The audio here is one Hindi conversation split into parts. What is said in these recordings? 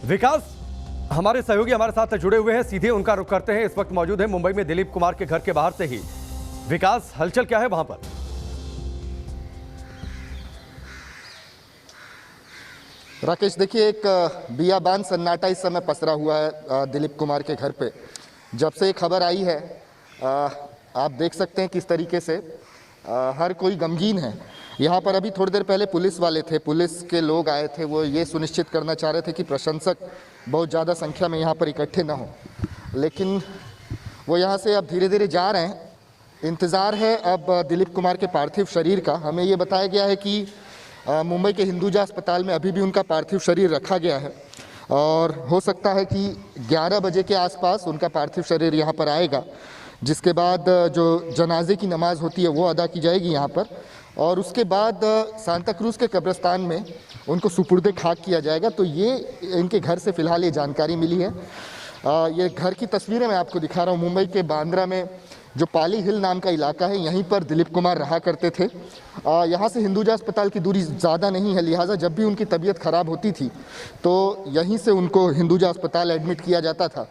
विकास, हमारे सहयोगी हमारे साथ जुड़े हुए हैं, सीधे उनका रुख करते हैं। इस वक्त मौजूद है मुंबई में दिलीप कुमार के घर के बाहर से ही। विकास, हलचल क्या है वहां पर? राकेश, देखिए, एक बियाबान सन्नाटा इस समय पसरा हुआ है दिलीप कुमार के घर पे। जब से ये खबर आई है, आप देख सकते हैं किस तरीके से हर कोई गमगीन है। यहाँ पर अभी थोड़ी देर पहले पुलिस वाले थे, पुलिस के लोग आए थे। वो ये सुनिश्चित करना चाह रहे थे कि प्रशंसक बहुत ज़्यादा संख्या में यहाँ पर इकट्ठे ना हो, लेकिन वो यहाँ से अब धीरे धीरे जा रहे हैं। इंतज़ार है अब दिलीप कुमार के पार्थिव शरीर का। हमें ये बताया गया है कि मुंबई के हिंदुजा अस्पताल में अभी भी उनका पार्थिव शरीर रखा गया है और हो सकता है कि 11 बजे के आसपास उनका पार्थिव शरीर यहाँ पर आएगा, जिसके बाद जो जनाजे की नमाज़ होती है वो अदा की जाएगी यहाँ पर, और उसके बाद सांता क्रूज़ के कब्रिस्तान में उनको सुपुर्दे खाक किया जाएगा। तो ये इनके घर से फ़िलहाल ये जानकारी मिली है। ये घर की तस्वीरें मैं आपको दिखा रहा हूँ। मुंबई के बांद्रा में जो पाली हिल नाम का इलाका है, यहीं पर दिलीप कुमार रहा करते थे। यहाँ से हिंदुजा अस्पताल की दूरी ज़्यादा नहीं है, लिहाजा जब भी उनकी तबीयत ख़राब होती थी तो यहीं से उनको हिंदुजा अस्पताल एडमिट किया जाता था।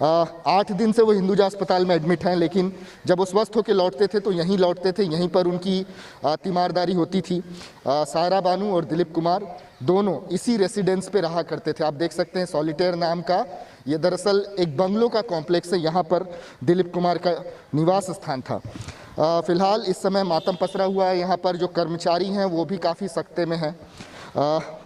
8 दिन से वो हिंदुजा अस्पताल में एडमिट हैं, लेकिन जब वो स्वस्थ होकर लौटते थे तो यहीं लौटते थे। यहीं पर उनकी तीमारदारी होती थी। सायरा बानू और दिलीप कुमार दोनों इसी रेसिडेंस पे रहा करते थे। आप देख सकते हैं सॉलिटेयर नाम का ये दरअसल एक बंगलों का कॉम्प्लेक्स है। यहाँ पर दिलीप कुमार का निवास स्थान था। फ़िलहाल इस समय मातम पसरा हुआ है। यहाँ पर जो कर्मचारी हैं वो भी काफ़ी सख्ते में हैं।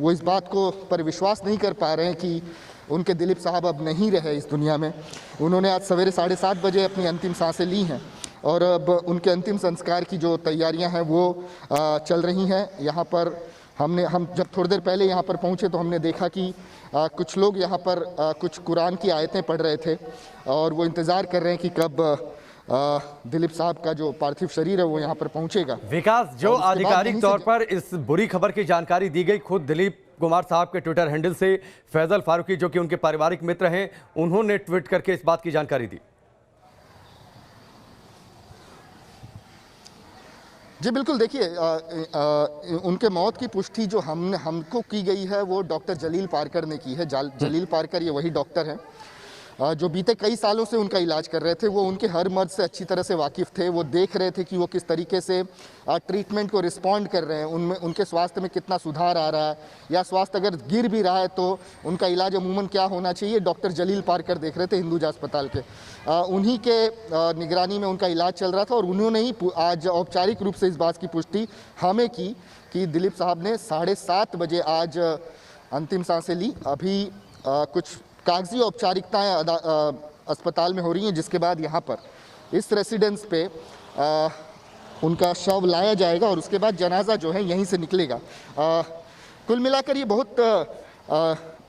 वो इस बात को पर विश्वास नहीं कर पा रहे हैं कि उनके दिलीप साहब अब नहीं रहे इस दुनिया में। उन्होंने आज सवेरे 7:30 बजे अपनी अंतिम सांसें ली हैं और अब उनके अंतिम संस्कार की जो तैयारियां हैं वो चल रही हैं। यहाँ पर हम जब थोड़ी देर पहले यहाँ पर पहुँचे तो हमने देखा कि कुछ लोग यहाँ पर कुछ कुरान की आयतें पढ़ रहे थे और वो इंतज़ार कर रहे हैं कि कब दिलीप साहब का जो पार्थिव शरीर है वो यहाँ पर पहुँचेगा। विकास, जो आधिकारिक तौर पर इस बुरी खबर की जानकारी दी गई खुद दिलीप कुमार साहब के ट्विटर हैंडल से, फैजल फारूकी जो कि उनके पारिवारिक मित्र हैं, उन्होंने ट्वीट करके इस बात की जानकारी दी। जी बिल्कुल, देखिए, उनके मौत की पुष्टि जो हमको की गई है वो डॉक्टर जलील पारकर ने की है। जलील पारकर ये वही डॉक्टर हैं जो बीते कई सालों से उनका इलाज कर रहे थे। वो उनके हर मर्ज से अच्छी तरह से वाकिफ़ थे। वो देख रहे थे कि वो किस तरीके से ट्रीटमेंट को रिस्पॉन्ड कर रहे हैं, उनमें उनके स्वास्थ्य में कितना सुधार आ रहा है, या स्वास्थ्य अगर गिर भी रहा है तो उनका इलाज अमूमन क्या होना चाहिए। डॉक्टर जलील पारकर देख रहे थे हिंदुजा अस्पताल के। उन्हीं के निगरानी में उनका इलाज चल रहा था और उन्होंने ही आज औपचारिक रूप से इस बात की पुष्टि हमें की कि दिलीप साहब ने 7:30 बजे आज अंतिम सांसें ली। अभी कुछ कागजी औपचारिकताएं अस्पताल में हो रही हैं, जिसके बाद यहाँ पर इस रेसिडेंस पे उनका शव लाया जाएगा और उसके बाद जनाजा जो है यहीं से निकलेगा। कुल मिलाकर ये बहुत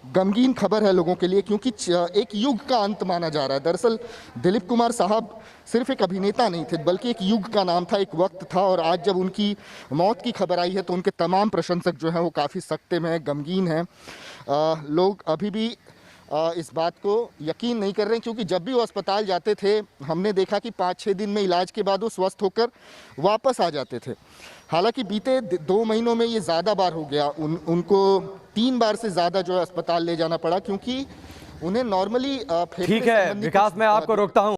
गमगीन खबर है लोगों के लिए, क्योंकि एक युग का अंत माना जा रहा है। दरअसल दिलीप कुमार साहब सिर्फ एक अभिनेता नहीं थे, बल्कि एक युग का नाम था, एक वक्त था। और आज जब उनकी मौत की खबर आई है तो उनके तमाम प्रशंसक जो हैं वो काफ़ी सख्ते में हैं, गमगीन हैं। लोग अभी भी इस बात को यकीन नहीं कर रहे हैं, क्योंकि जब भी वो अस्पताल जाते थे हमने देखा कि 5-6 दिन में इलाज के बाद वो स्वस्थ होकर वापस आ जाते थे। हालांकि बीते 2 महीनों में ये ज़्यादा बार हो गया। उनको 3 बार से ज़्यादा जो है अस्पताल ले जाना पड़ा, क्योंकि उन्हें नॉर्मली ठीक है विकास, मैं आपको रोकता हूँ।